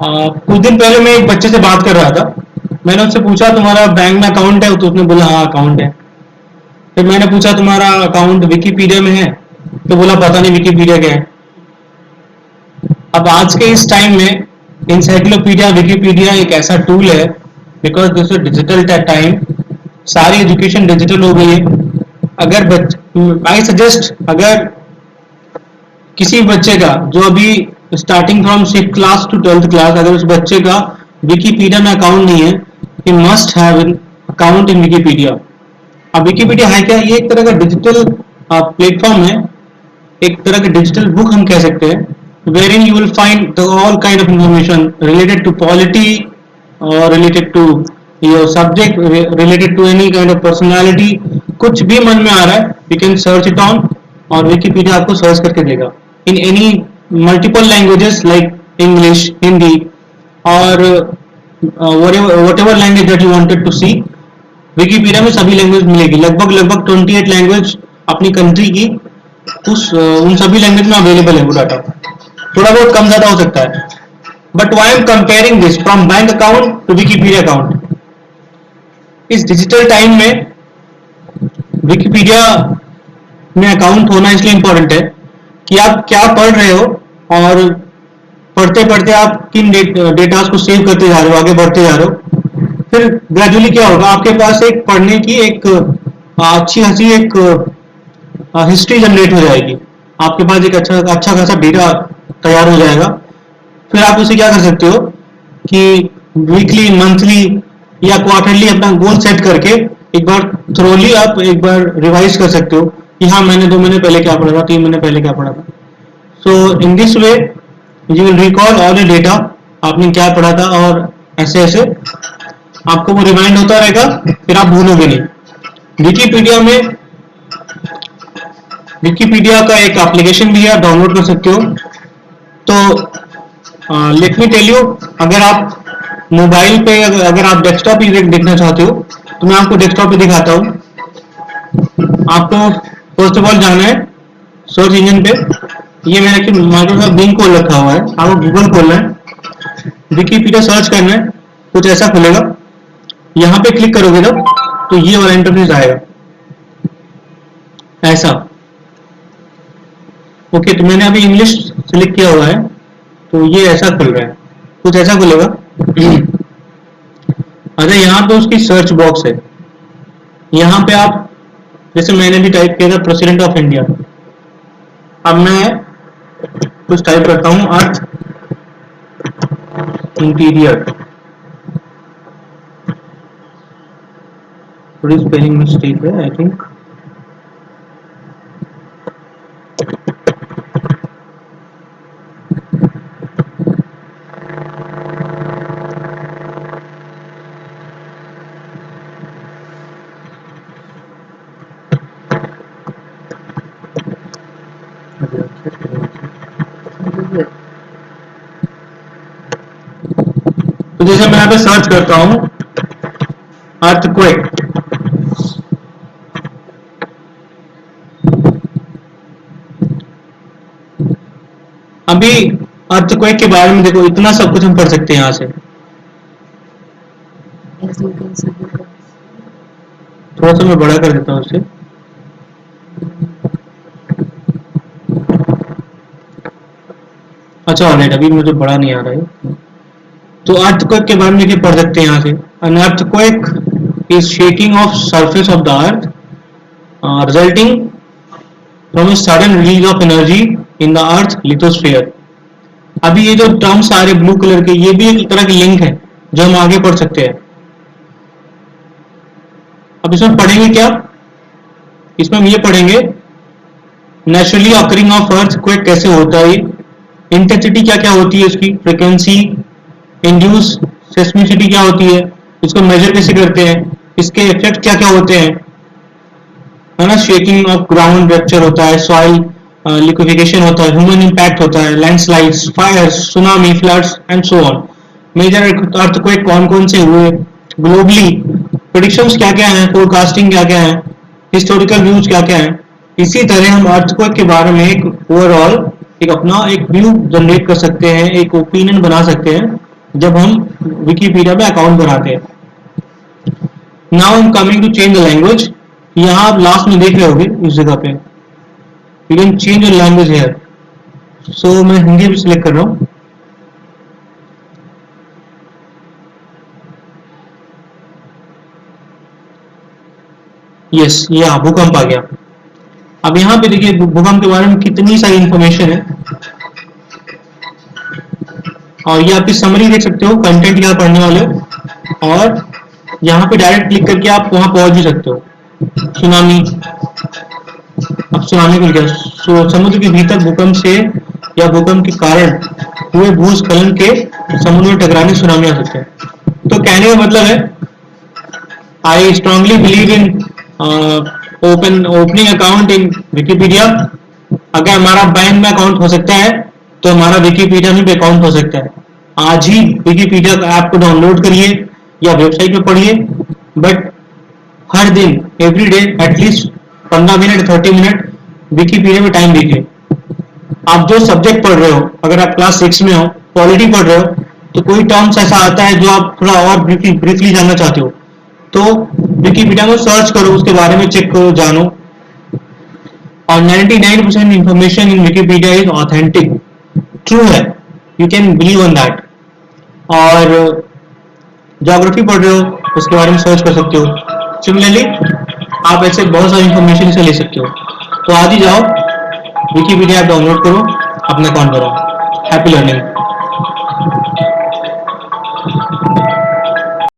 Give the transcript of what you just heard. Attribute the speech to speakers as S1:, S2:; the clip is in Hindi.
S1: कुछ दिन पहले मैं एक बच्चे से बात कर रहा था। मैंने उससे पूछा तुम्हारा बैंक में अकाउंट है, तो उसने बोला हाँ अकाउंट है। फिर मैंने पूछा तुम्हारा अकाउंट विकीपीडिया में है, तो बोला पता नहीं विकीपीडिया क्या है। अब आज के इस टाइम में इंसाइक्लोपीडिया विकीपीडिया एक ऐसा टूल है, because this is digital time, सारी एजुकेशन डिजिटल हो गई है। अगर आई सजेस्ट, अगर किसी बच्चे का जो अभी starting from 6 class to 12th class, अगर उस बच्चे का विकीपीडिया में अकाउंट नहीं है, he must have an account in Wikipedia. अब विकीपीडिया है क्या? ये एक तरह का डिजिटल प्लेटफॉर्म है, एक तरह का डिजिटल बुक हम कह सकते हैं, wherein you will find the all kind of information related to polity or related to your subject, related to any kind of personality। कुछ भी मन में आ रहा है you can search it on, और विकीपीडिया आपको सर्च करके देगा in any multiple languages like English, Hindi और whatever language that you wanted to see। Wikipedia में सभी लैंग्वेज मिलेगी, लगभग लगभग 28 लैंग्वेज अपनी कंट्री की उस उन सभी लैंग्वेज में अवेलेबल है वो डाटा। थोड़ा बहुत कम ज्यादा हो सकता है, but why am comparing this from bank account to Wikipedia account. इस डिजिटल टाइम में विकीपीडिया में अकाउंट होना इसलिए इंपॉर्टेंट है कि आप क्या पढ़ रहे हो, और पढ़ते पढ़ते आप किन डेटा को सेव करते जा रहे हो, आगे बढ़ते जा रहे हो। फिर ग्रेजुअली क्या होगा, आपके पास एक पढ़ने की एक अच्छी खासी एक हिस्ट्री जनरेट हो जाएगी, आपके पास एक अच्छा खासा डेटा तैयार हो जाएगा। फिर आप उसे क्या कर सकते हो कि वीकली, मंथली या क्वार्टरली अपना गोल सेट करके एक बार थ्रोली आप एक बार रिवाइज कर सकते हो कि हाँ मैंने 2 महीने पहले क्या पढ़ा था, 3 महीने पहले क्या पढ़ा था। So in this way you will recall all the data, आपने क्या पढ़ा था, और ऐसे ऐसे आपको वो रिमाइंड होता रहेगा, फिर आप भूलोगे नहीं। विकीपीडिया का एक एप्लीकेशन भी है, आप डाउनलोड कर सकते हो। तो लेट मी टेल यू, अगर आप मोबाइल पे, अगर आप डेस्कटॉप ही देखना चाहते हो, तो मैं आपको डेस्कटॉप पे दिखाता हूँ। आपको फर्स्ट ऑफ ऑल जाना है सर्च इंजन पे। ये मैंने माइक्रोसॉफ्ट बिंग खोल रखा हुआ है, आपको गूगल खोलना है, विकीपीडिया सर्च करना है, कुछ ऐसा खुलेगा। यहाँ पे क्लिक करोगे जब, तो ये वाला इंटरफेस आएगा ऐसा। ओके, तो मैंने अभी इंग्लिश सिलेक्ट किया हुआ है, तो ये ऐसा खुल रहा है, कुछ ऐसा खुलेगा। अच्छा, यहाँ पे उसकी सर्च बॉक्स है, यहाँ पे आप, जैसे मैंने भी टाइप किया था प्रेसिडेंट ऑफ इंडिया, अब मैं कुछ टाइप करता हूँ अर्थ इंटीरियर, थोड़ी स्पेलिंग मिस्टेक है आई थिंक। तो जैसे मैं यहाँ पे सर्च करता हूँ अर्थक्वेक, अभी अर्थक्वेक के बारे में देखो, इतना सब कुछ हम पढ़ सकते हैं यहाँ से। थोड़ा सा मैं बड़ा कर देता हूँ उसे। अच्छा ऑलराइट, अभी मुझे बड़ा नहीं आ रहा है। तो अर्थक्वेक के बारे में क्या पढ़ सकते हैं यहाँ से? An earthquake is shaking of surface of the earth resulting from a sudden release of energy in the earth lithosphere. अभी ये जो टर्म्स आ रहे ब्लू कलर के, ये भी एक तरह की लिंक है जो हम आगे पढ़ सकते हैं। अब इसमें पढ़ेंगे क्या? इसमें हम ये पढ़ेंगे नेचुरली ऑकरिंग ऑफ अर्थक्वेक कैसे होता है, इंटेंसिटी क्या क्या होती है इसकी, फ्रीक्वेंसी, इंड्यूस सेस्मिसिटी क्या होती है, इसको मेजर कैसे करते हैं, इसके इफेक्ट क्या क्या होते हैं, है ना। शेकिंग ऑफ ग्राउंड रप्चर होता है, सॉइल लिक्विफिकेशन होता है, ह्यूमन इम्पैक्ट होता है, landslides, fires, tsunami, floods and so on. Major earthquake कौन कौन से हुए ग्लोबली, प्रेडिक्शंस क्या क्या हैं, फोरकास्टिंग क्या क्या है, हिस्टोरिकल व्यूज क्या क्या है। इसी तरह हम अर्थक्वेक के बारे में एक ओवरऑल एक अपना एक व्यू जनरेट कर सकते हैं, एक ओपिनियन बना सकते हैं जब हम विकिपीडिया में अकाउंट बनाते हैं। Now I am coming to change the language. यहाँ आप लास्ट में देख रहे होगे इस जगह पे you can change your language here. So मैं हिंदी भी सिलेक्ट कर रहा हूँ। यस, ये भूकंप आ गया। अब यहाँ पे देखिए भूकंप के बारे में कितनी सारी इंफॉर्मेशन है, और ये आपकी समरी देख सकते हो, कंटेंट यहाँ पढ़ने वाले हो, और यहाँ पे डायरेक्ट क्लिक करके आप वहां पहुंच भी सकते हो। सुनामी, अब सुनामी खुल गया। समुद्र के भीतर भूकंप से या भूकंप के कारण हुए भूस्खलन के समुद्र में टकराने सुनामी आ सकते हैं। तो कहने का मतलब है I strongly believe in opening account in Wikipedia. अगर हमारा बैंक में अकाउंट हो सकता है तो हमारा विकिपीडिया में भी अकाउंट हो सकता है। आज ही विकिपीडिया ऐप को डाउनलोड करिए या वेबसाइट में पढ़िए, बट हर दिन every day at least 15 minute 30 minute Wikipedia में टाइम दीजिए। आप जो सब्जेक्ट पढ़ रहे हो, अगर आप क्लास 6 में हो, पॉलिटी पढ़ रहे हो, तो कोई टर्म्स ऐसा आता है जो आप थोड़ा और ब्रीफली जानना चाहते हो, तो विकिपीडिया में सर्च करो, उसके बारे में चेक करो, जानो। और 99% information in Wikipedia is authentic, true है, you can believe on that. और ज्योग्राफी पढ़ रहे हो, उसके बारे में सर्च कर सकते हो। सिमिलरली आप ऐसे बहुत सारी इंफॉर्मेशन से ले सकते हो। तो आज ही जाओ विकिपीडिया ऐप डाउनलोड करो, अपना अकाउंट बनाओ। Happy learning.